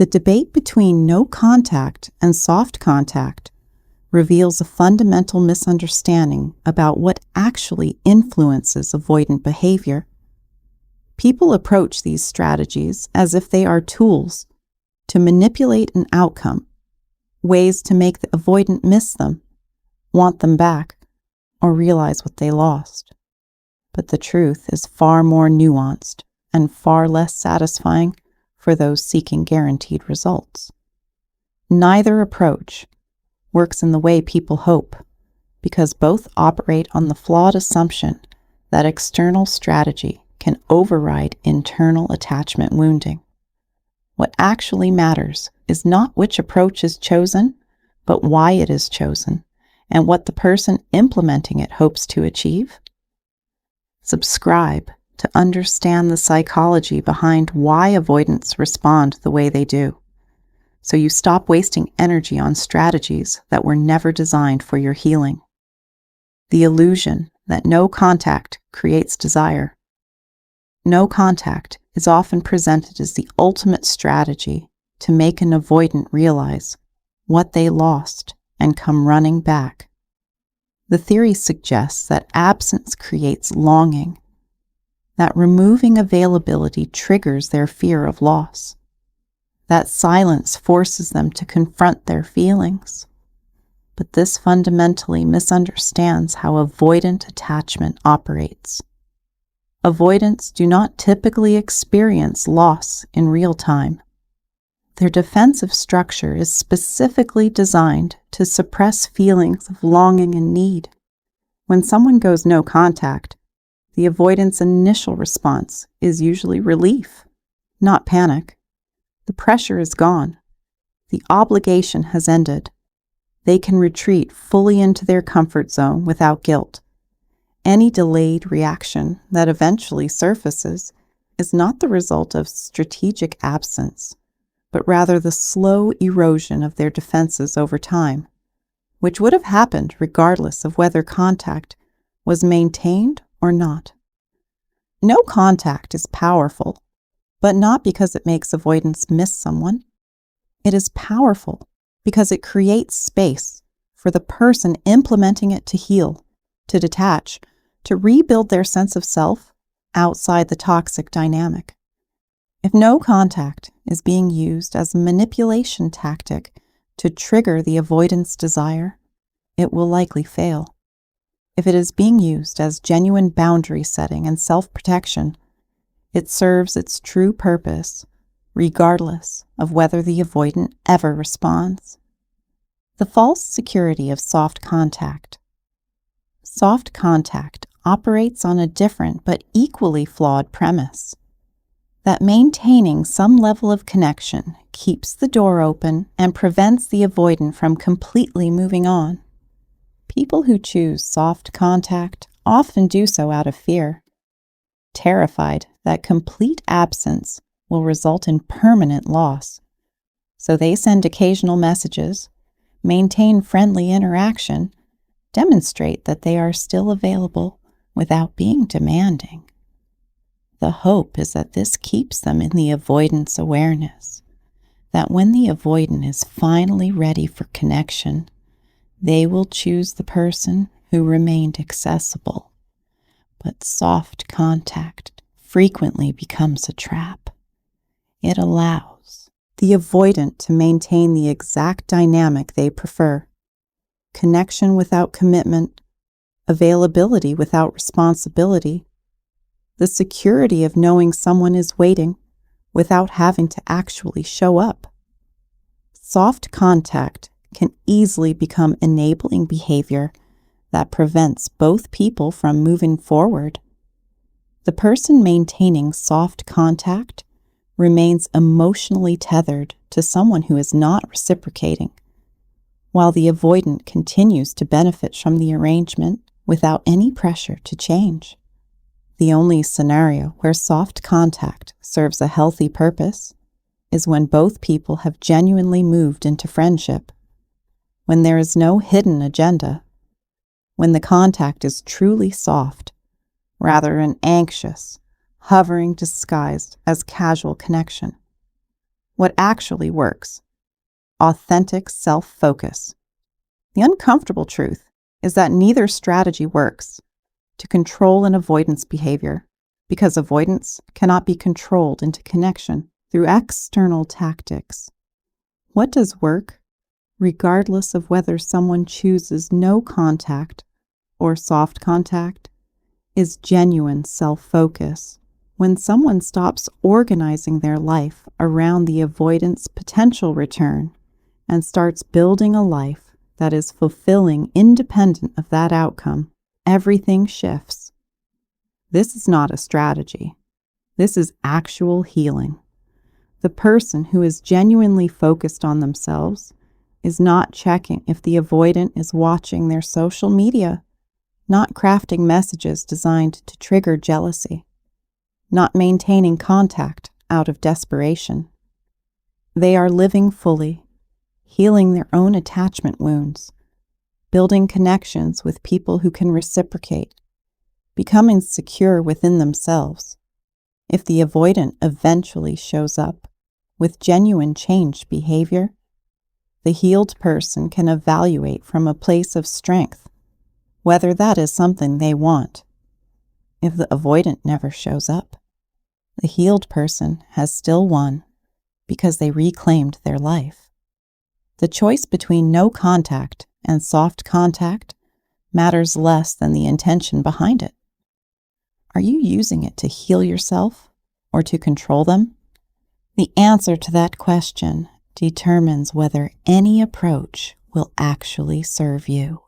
The debate between no contact and soft contact reveals a fundamental misunderstanding about what actually influences avoidant behavior. People approach these strategies as if they are tools to manipulate an outcome, ways to make the avoidant miss them, want them back, or realize what they lost. But the truth is far more nuanced and far less satisfying for those seeking guaranteed results. Neither approach works in the way people hope, because both operate on the flawed assumption that external strategy can override internal attachment wounding. What actually matters is not which approach is chosen, but why it is chosen, and what the person implementing it hopes to achieve. Subscribe to understand the psychology behind why avoidants respond the way they do, so you stop wasting energy on strategies that were never designed for your healing. The illusion that no contact creates desire. No contact is often presented as the ultimate strategy to make an avoidant realize what they lost and come running back. The theory suggests that absence creates longing, that removing availability triggers their fear of loss, that silence forces them to confront their feelings. But this fundamentally misunderstands how avoidant attachment operates. Avoidants do not typically experience loss in real time. Their defensive structure is specifically designed to suppress feelings of longing and need. When someone goes no contact, the avoidant's initial response is usually relief, not panic. The pressure is gone. The obligation has ended. They can retreat fully into their comfort zone without guilt. Any delayed reaction that eventually surfaces is not the result of strategic absence, but rather the slow erosion of their defenses over time, which would have happened regardless of whether contact was maintained or not. No contact is powerful, but not because it makes avoidants miss someone. It is powerful because it creates space for the person implementing it to heal, to detach, to rebuild their sense of self outside the toxic dynamic. If no contact is being used as a manipulation tactic to trigger the avoidance desire, it will likely fail. If it is being used as genuine boundary setting and self-protection, it serves its true purpose, regardless of whether the avoidant ever responds. The false security of soft contact. Soft contact operates on a different but equally flawed premise: that maintaining some level of connection keeps the door open and prevents the avoidant from completely moving on. People who choose soft contact often do so out of fear, terrified that complete absence will result in permanent loss. So they send occasional messages, maintain friendly interaction, demonstrate that they are still available without being demanding. The hope is that this keeps them in the avoidance awareness, that when the avoidant is finally ready for connection, they will choose the person who remained accessible. But soft contact frequently becomes a trap. It allows the avoidant to maintain the exact dynamic they prefer: connection without commitment, availability without responsibility, the security of knowing someone is waiting without having to actually show up. Soft contact can easily become enabling behavior that prevents both people from moving forward. The person maintaining soft contact remains emotionally tethered to someone who is not reciprocating, while the avoidant continues to benefit from the arrangement without any pressure to change. The only scenario where soft contact serves a healthy purpose is when both people have genuinely moved into friendship, when there is no hidden agenda, when the contact is truly soft, rather than anxious, hovering disguised as casual connection. what actually works: authentic self-focus. The uncomfortable truth is that neither strategy works to control an avoidance behavior, because avoidance cannot be controlled into connection through external tactics. What does work, regardless of whether someone chooses no contact or soft contact, is genuine self-focus. When someone stops organizing their life around the avoidance potential return and starts building a life that is fulfilling independent of that outcome, everything shifts. This is not a strategy. This is actual healing. The person who is genuinely focused on themselves is not checking if the avoidant is watching their social media, not crafting messages designed to trigger jealousy, not maintaining contact out of desperation. They are living fully, healing their own attachment wounds, building connections with people who can reciprocate, becoming secure within themselves. If the avoidant eventually shows up with genuine changed behavior, the healed person can evaluate from a place of strength whether that is something they want. If the avoidant never shows up, the healed person has still won because they reclaimed their life. The choice between no contact and soft contact matters less than the intention behind it. Are you using it to heal yourself or to control them? The answer to that question determines whether any approach will actually serve you.